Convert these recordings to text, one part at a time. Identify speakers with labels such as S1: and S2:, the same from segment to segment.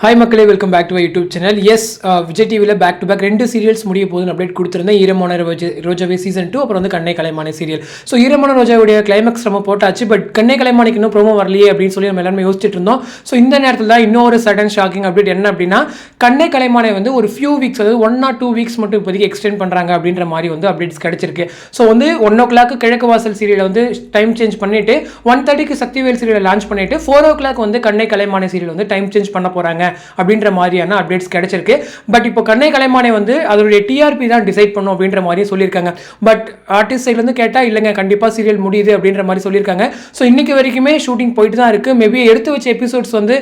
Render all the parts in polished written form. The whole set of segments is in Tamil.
S1: ஹாய் மக்களே, welcome back to my YouTube channel. Yes, Vijay டிவியில் பேக் டு பேக் 2 சீரியல்ஸ் முடிய போகுதுன்னு அப்டேட் கொடுத்துருந்தேன். ஈரமான ரோஜாவே சீசன் 2, அப்புறம் வந்து கண்ணை கலைமானி சீரியல். ஸோ ஈரமான ரோஜாவுடைய கிளைமேக்ஸ் நம்ம போட்டாச்சு, பட் கண்ணை கலைமானிக்கு இன்னும் ப்ரோமோ வரலையே அப்படின்னு சொல்லி நம்ம எல்லாருமே யோசிச்சுட்டு இருந்தோம். ஸோ இந்த நேரத்தில் தான் இன்னொரு சடன் ஷாக்கிங் அப்டேட் என்ன அப்படின்னா, கண்ணை கலைமானை வந்து ஒரு ஃபியூ வீக்ஸ், அதாவது 1 or 2 வீக்ஸ் மட்டும் இப்போதைக்கு எக்ஸ்டெண்ட் பண்ணுறாங்க அப்படின்ற மாதிரி வந்து அப்டேட்ஸ் கிடைச்சிருக்கு. ஸோ வந்து 1 o'clock கிழக்கு வாசல் சீரியலை வந்து டைம் சேஞ்ச் பண்ணிட்டு 1:30 சக்திவேல் சீரியலை லான்ச் பண்ணிட்டு 4 o'clock வந்து கண்ணை கலைமானி சீரியல் வந்து டைம் சேஞ்ச் பண்ண போகிறாங்க அப்படின்ற மாதிரியான அப்டேட்ஸ் கிடைச்சிருக்கு. பட் இப்போ கண்ணை கலைமானை வந்து அதோடைய டிஆர்பி தான் டிசைட் பண்ணும் அப்படின்ற மாதிரி சொல்லியிருக்காங்க. பட் ஆர்டிஸ்ட் சைட்லேருந்து கேட்டால் இல்லைங்க, கண்டிப்பாக சீரியல் முடியுது அப்படின்ற மாதிரி சொல்லியிருக்காங்க. ஸோ இன்னைக்கு வரைக்குமே ஷூட்டிங் போயிட்டு தான் இருக்குது. மேபி எடுத்து வச்ச எபிசோட்ஸ் வந்து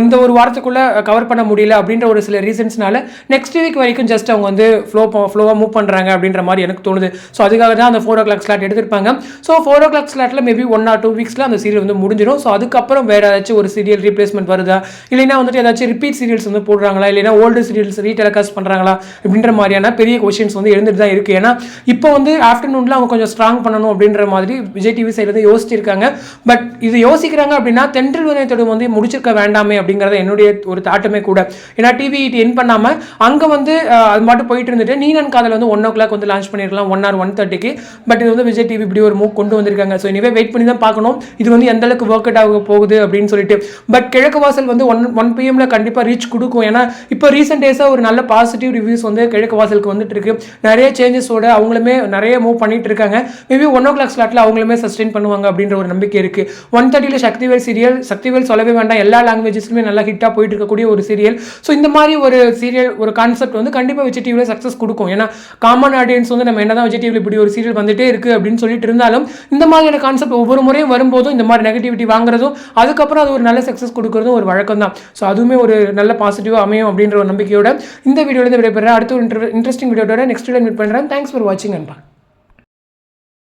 S1: இந்த ஒரு வாரத்துக்குள்ளே கவர் பண்ண முடியல அப்படின்ற ஒரு சில ரீசன்ஸ்னால நெக்ஸ்ட் வீக் வரைக்கும் ஜஸ்ட் அவங்க வந்து ஃப்ளோவாக மூவ் பண்ணுறாங்க அப்படின்ற மாதிரி எனக்கு தோணுது. ஸோ அதுக்காக தான் அந்த 4 o'clock ஸ்லாட் எடுத்திருப்பாங்க. ஸோ 4 o'clock ஸ்லாட்டில் மேபி 1 or 2 வீக்ஸில் அந்த சீரியல் வந்து முடிஞ்சிடும். ஸோ அதுக்கப்புறம் வேறு ஏதாச்சும் ஒரு சீரியல் ரீப்ளேஸ்மெண்ட் வருதா, இல்லைன்னா வந்துட்டு ஏதாச்சும் ரிப்பீட் சீரியல்ஸ் வந்து போடுறாங்களா, இல்லைன்னா ஓல்டு சீரியல்ஸ் ரீடெலிகாஸ்ட் பண்ணுறாங்களா அப்படின்ற மாதிரியான பெரிய கொஸ்டின்ஸ் வந்து எழுந்துட்டு தான் இருக்குது. ஏன்னா இப்போ வந்து ஆஃப்டர்நூனில் அவங்க கொஞ்சம் ஸ்ட்ராங் பண்ணணும் அப்படின்ற மாதிரி விஜய் டிவி சைடில் யோசிச்சிருக்காங்க. பட் இது யோசிக்கிறாங்க அப்படின்னா தென்றல் வினயத்தோடு வந்து முடிச்சிருக்க வேண்டாமே அப்படிங்கிறத என்னுடைய ஒரு தாட்டமே கூட. ஏன்னா டிவி என் பண்ணாமல் அங்கே வந்து அது மட்டும் போயிட்டு இருந்துட்டு நீனன் காதல் வந்து 1 o'clock வந்து லான்ச் பண்ணிருக்கலாம் 1 or 1:30. பட் இது வந்து விஜய் டிவி இப்படி ஒரு மூவ் கொண்டு வந்திருக்காங்க. ஸோ இனிவே வெயிட் பண்ணி தான் பார்க்கணும் இது வந்து எந்த அளவுக்கு ஒர்க் அவுட் ஆக போகுது அப்படின்னு சொல்லிட்டு. பட் கிழக்கு வாசல் வந்து 1 PM கண்டிப்பாக ரீச் கொடுக்கும். ஏன்னா இப்போ ரீசெண்ட் டேஸாக ஒரு நல்ல பாசிட்டிவ் ரிவ்யூஸ் வந்து கிழக்கு வாசலுக்கு வந்துட்டு இருக்கு. நிறைய சேஞ்சஸோட அவங்களுமே நிறைய மூவ் பண்ணிட்டு இருக்காங்க. மேபி 1 o'clock ஸ்லாட்டில் அவங்களுமே சஸ்டெயின் பண்ணுவாங்க அப்படின்ற ஒரு நம்பிக்கை இருக்கு. 1:30 சக்திவேல் சீரியல், சக்திவேல் சொல்லவே வேண்டாம், எல்லா லாங்குவேஜஸ்லுமே நல்லா ஹிட்டாக போயிட்டு இருக்கக்கூடிய ஒரு சீரியல். ஸோ இந்த மாதிரி ஒரு சீரியல், ஒரு கான்செப்ட் வந்து கண்டிப்பாக விஜய் டிவியில் சக்ஸஸ் கொடுக்கும். ஏன்னா காமன் ஆடியன்ஸ் வந்து நம்ம என்னதான் விஜய் டிவியில் இப்படி ஒரு சீரியல் வந்துட்டே இருக்கு அப்படின்னு சொல்லிட்டு இருந்தாலும் இந்த மாதிரியான கான்செப்ட் ஒவ்வொரு முறையும் வரும்போதும் இந்த மாதிரி நெகட்டிவிட்டி வாங்குறதும் அதுக்கப்புறம் அது ஒரு நல்ல சக்ஸஸ் கொடுக்குறதும் ஒரு வழக்கம் தான். ஸோ அதுவுமே ஒரு நல்ல பாசிட்டிவாக அமையும் அப்படின்ற ஒரு நம்பிக்கையோட இந்த வீடியோவில் விடைபெற அடுத்த ஒரு இன்ட்ரெஸ்டிங் வீடியோட நெக்ஸ்ட் வீடியோ மீட் பண்ணுறேன். தேங்க்ஸ் ஃபார் வாட்சிங் அன்பா.